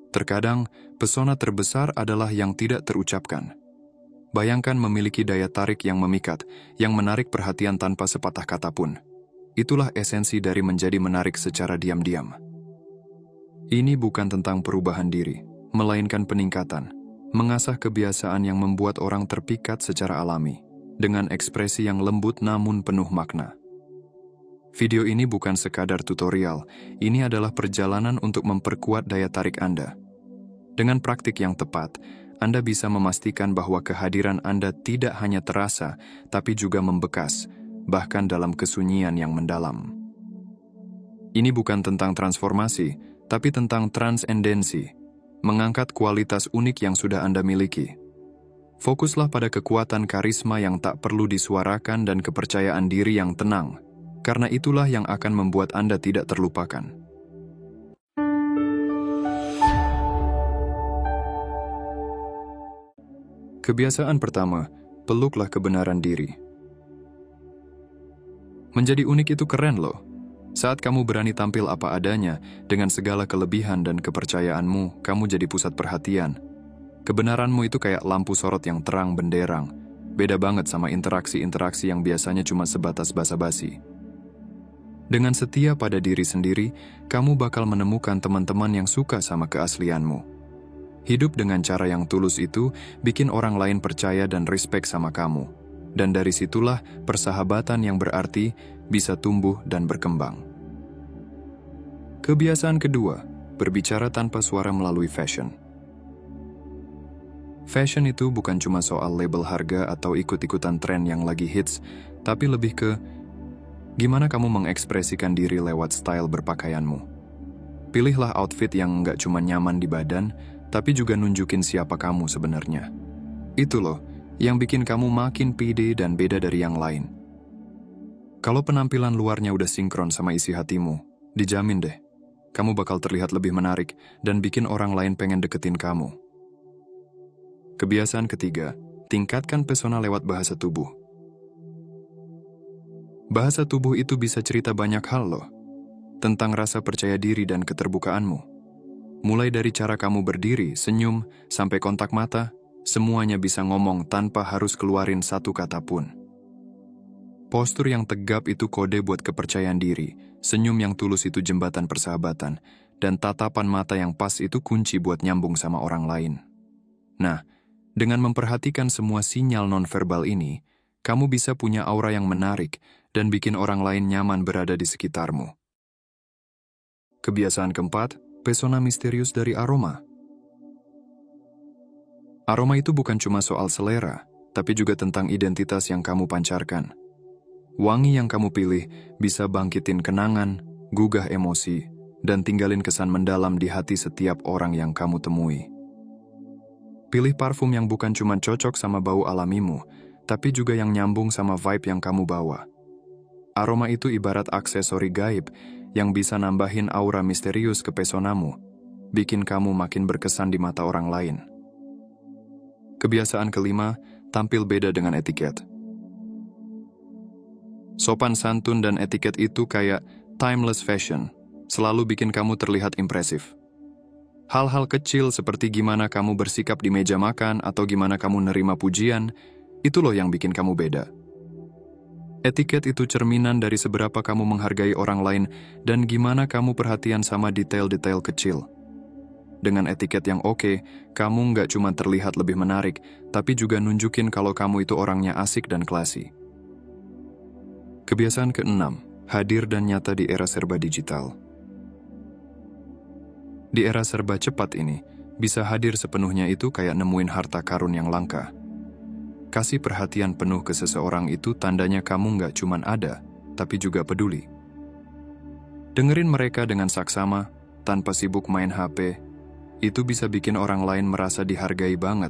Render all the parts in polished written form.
Terkadang, pesona terbesar adalah yang tidak terucapkan. Bayangkan memiliki daya tarik yang memikat, yang menarik perhatian tanpa sepatah kata pun. Itulah esensi dari menjadi menarik secara diam-diam. Ini bukan tentang perubahan diri, melainkan peningkatan, mengasah kebiasaan yang membuat orang terpikat secara alami, dengan ekspresi yang lembut namun penuh makna. Video ini bukan sekadar tutorial, ini adalah perjalanan untuk memperkuat daya tarik Anda. Dengan praktik yang tepat, Anda bisa memastikan bahwa kehadiran Anda tidak hanya terasa, tapi juga membekas, bahkan dalam kesunyian yang mendalam. Ini bukan tentang transformasi, tapi tentang transendensi, mengangkat kualitas unik yang sudah Anda miliki. Fokuslah pada kekuatan karisma yang tak perlu disuarakan dan kepercayaan diri yang tenang, karena itulah yang akan membuat Anda tidak terlupakan. Kebiasaan pertama, peluklah kebenaran diri. Menjadi unik itu keren loh. Saat kamu berani tampil apa adanya, dengan segala kelebihan dan kepercayaanmu, kamu jadi pusat perhatian. Kebenaranmu itu kayak lampu sorot yang terang benderang. Beda banget sama interaksi-interaksi yang biasanya cuma sebatas basa-basi. Dengan setia pada diri sendiri, kamu bakal menemukan teman-teman yang suka sama keaslianmu. Hidup dengan cara yang tulus itu bikin orang lain percaya dan respect sama kamu. Dan dari situlah persahabatan yang berarti bisa tumbuh dan berkembang. Kebiasaan kedua, berbicara tanpa suara melalui fashion. Fashion itu bukan cuma soal label harga atau ikut-ikutan tren yang lagi hits, tapi lebih ke gimana kamu mengekspresikan diri lewat style berpakaianmu. Pilihlah outfit yang nggak cuma nyaman di badan, tapi juga nunjukin siapa kamu sebenarnya. Itu loh, yang bikin kamu makin pede dan beda dari yang lain. Kalau penampilan luarnya udah sinkron sama isi hatimu, dijamin deh, kamu bakal terlihat lebih menarik dan bikin orang lain pengen deketin kamu. Kebiasaan ketiga, tingkatkan pesona lewat bahasa tubuh. Bahasa tubuh itu bisa cerita banyak hal loh, tentang rasa percaya diri dan keterbukaanmu. Mulai dari cara kamu berdiri, senyum, sampai kontak mata, semuanya bisa ngomong tanpa harus keluarin satu kata pun. Postur yang tegap itu kode buat kepercayaan diri, senyum yang tulus itu jembatan persahabatan, dan tatapan mata yang pas itu kunci buat nyambung sama orang lain. Nah, dengan memperhatikan semua sinyal nonverbal ini, kamu bisa punya aura yang menarik dan bikin orang lain nyaman berada di sekitarmu. Kebiasaan keempat, pesona misterius dari aroma. Aroma itu bukan cuma soal selera, tapi juga tentang identitas yang kamu pancarkan. Wangi yang kamu pilih bisa bangkitin kenangan, gugah emosi, dan tinggalin kesan mendalam di hati setiap orang yang kamu temui. Pilih parfum yang bukan cuma cocok sama bau alamimu, tapi juga yang nyambung sama vibe yang kamu bawa. Aroma itu ibarat aksesori gaib yang bisa nambahin aura misterius ke pesonamu, bikin kamu makin berkesan di mata orang lain. Kebiasaan kelima, tampil beda dengan etiket. Sopan santun dan etiket itu kayak timeless fashion, selalu bikin kamu terlihat impresif. Hal-hal kecil seperti gimana kamu bersikap di meja makan atau gimana kamu nerima pujian, itu loh yang bikin kamu beda. Etiket itu cerminan dari seberapa kamu menghargai orang lain dan gimana kamu perhatian sama detail-detail kecil. Dengan etiket yang oke, kamu nggak cuma terlihat lebih menarik, tapi juga nunjukin kalau kamu itu orangnya asik dan klasi. Kebiasaan keenam, hadir dan nyata di era serba digital. Di era serba cepat ini, bisa hadir sepenuhnya itu kayak nemuin harta karun yang langka. Kasih perhatian penuh ke seseorang itu tandanya kamu nggak cuman ada, tapi juga peduli. Dengerin mereka dengan saksama, tanpa sibuk main HP, itu bisa bikin orang lain merasa dihargai banget.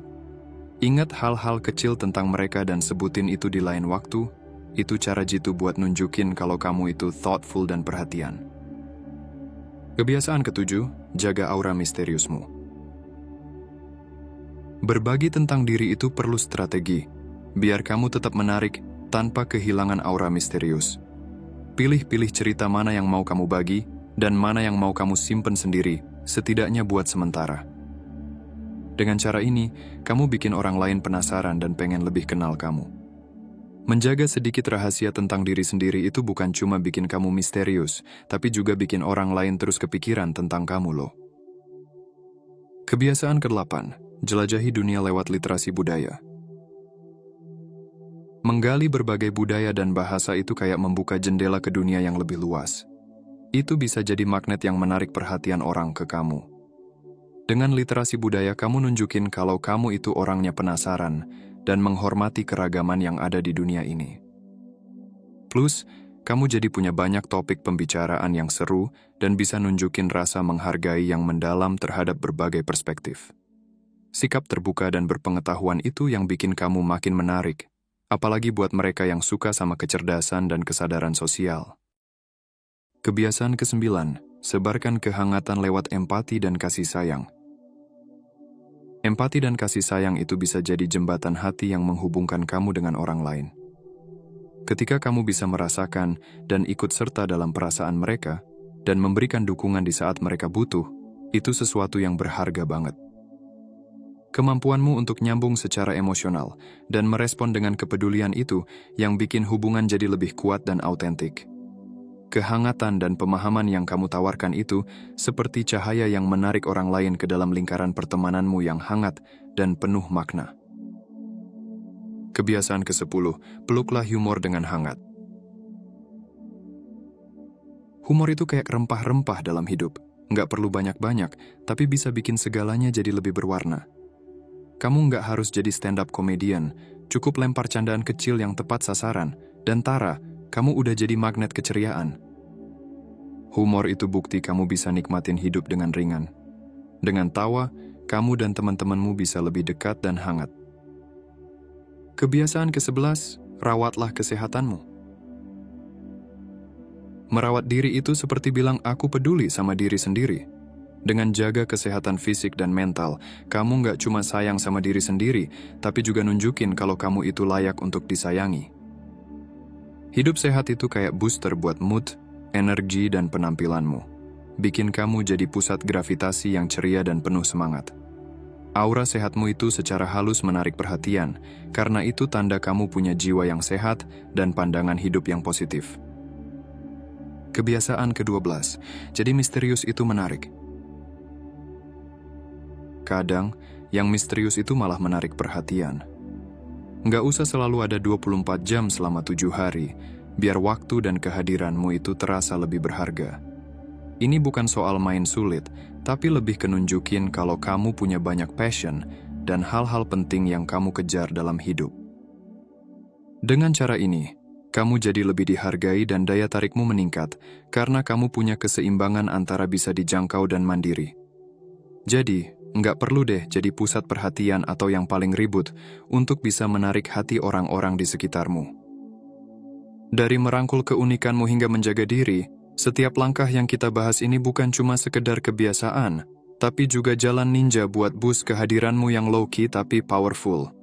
Ingat hal-hal kecil tentang mereka dan sebutin itu di lain waktu, itu cara jitu buat nunjukin kalau kamu itu thoughtful dan perhatian. Kebiasaan ketujuh, jaga aura misteriusmu. Berbagi tentang diri itu perlu strategi, biar kamu tetap menarik tanpa kehilangan aura misterius. Pilih-pilih cerita mana yang mau kamu bagi, dan mana yang mau kamu simpen sendiri, setidaknya buat sementara. Dengan cara ini, kamu bikin orang lain penasaran dan pengen lebih kenal kamu. Menjaga sedikit rahasia tentang diri sendiri itu bukan cuma bikin kamu misterius, tapi juga bikin orang lain terus kepikiran tentang kamu loh. Kebiasaan ke-8, jelajahi dunia lewat literasi budaya. Menggali berbagai budaya dan bahasa itu kayak membuka jendela ke dunia yang lebih luas. Itu bisa jadi magnet yang menarik perhatian orang ke kamu. Dengan literasi budaya, kamu nunjukin kalau kamu itu orangnya penasaran dan menghormati keragaman yang ada di dunia ini. Plus, kamu jadi punya banyak topik pembicaraan yang seru dan bisa nunjukin rasa menghargai yang mendalam terhadap berbagai perspektif. Sikap terbuka dan berpengetahuan itu yang bikin kamu makin menarik, apalagi buat mereka yang suka sama kecerdasan dan kesadaran sosial. Kebiasaan ke-9, sebarkan kehangatan lewat empati dan kasih sayang. Empati dan kasih sayang itu bisa jadi jembatan hati yang menghubungkan kamu dengan orang lain. Ketika kamu bisa merasakan dan ikut serta dalam perasaan mereka, dan memberikan dukungan di saat mereka butuh, itu sesuatu yang berharga banget. Kemampuanmu untuk nyambung secara emosional dan merespon dengan kepedulian itu yang bikin hubungan jadi lebih kuat dan autentik. Kehangatan dan pemahaman yang kamu tawarkan itu seperti cahaya yang menarik orang lain ke dalam lingkaran pertemananmu yang hangat dan penuh makna. Kebiasaan ke-10, peluklah humor dengan hangat. Humor itu kayak rempah-rempah dalam hidup. Nggak perlu banyak-banyak, tapi bisa bikin segalanya jadi lebih berwarna. Kamu nggak harus jadi stand-up comedian, cukup lempar candaan kecil yang tepat sasaran, dan tara, kamu udah jadi magnet keceriaan. Humor itu bukti kamu bisa nikmatin hidup dengan ringan. Dengan tawa, kamu dan teman-temanmu bisa lebih dekat dan hangat. Kebiasaan ke-11, rawatlah kesehatanmu. Merawat diri itu seperti bilang aku peduli sama diri sendiri. Dengan jaga kesehatan fisik dan mental, kamu nggak cuma sayang sama diri sendiri, tapi juga nunjukin kalau kamu itu layak untuk disayangi. Hidup sehat itu kayak booster buat mood, energi, dan penampilanmu. Bikin kamu jadi pusat gravitasi yang ceria dan penuh semangat. Aura sehatmu itu secara halus menarik perhatian, karena itu tanda kamu punya jiwa yang sehat dan pandangan hidup yang positif. Kebiasaan ke-12, jadi misterius itu menarik. Kadang, yang misterius itu malah menarik perhatian. Nggak usah selalu ada 24 jam selama 7 hari, biar waktu dan kehadiranmu itu terasa lebih berharga. Ini bukan soal main sulit, tapi lebih kenunjukin kalau kamu punya banyak passion dan hal-hal penting yang kamu kejar dalam hidup. Dengan cara ini, kamu jadi lebih dihargai dan daya tarikmu meningkat karena kamu punya keseimbangan antara bisa dijangkau dan mandiri. Jadi, nggak perlu deh jadi pusat perhatian atau yang paling ribut untuk bisa menarik hati orang-orang di sekitarmu. Dari merangkul keunikanmu hingga menjaga diri, setiap langkah yang kita bahas ini bukan cuma sekedar kebiasaan, tapi juga jalan ninja buat boost kehadiranmu yang low-key tapi powerful.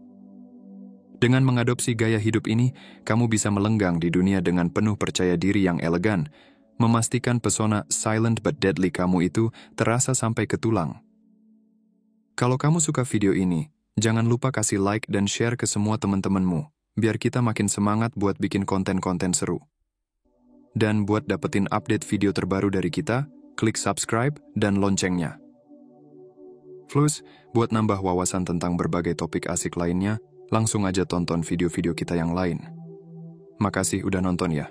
Dengan mengadopsi gaya hidup ini, kamu bisa melenggang di dunia dengan penuh percaya diri yang elegan, memastikan pesona silent but deadly kamu itu terasa sampai ke tulang. Kalau kamu suka video ini, jangan lupa kasih like dan share ke semua teman-temanmu, biar kita makin semangat buat bikin konten-konten seru. Dan buat dapetin update video terbaru dari kita, klik subscribe dan loncengnya. Plus, buat nambah wawasan tentang berbagai topik asik lainnya, langsung aja tonton video-video kita yang lain. Makasih udah nonton ya.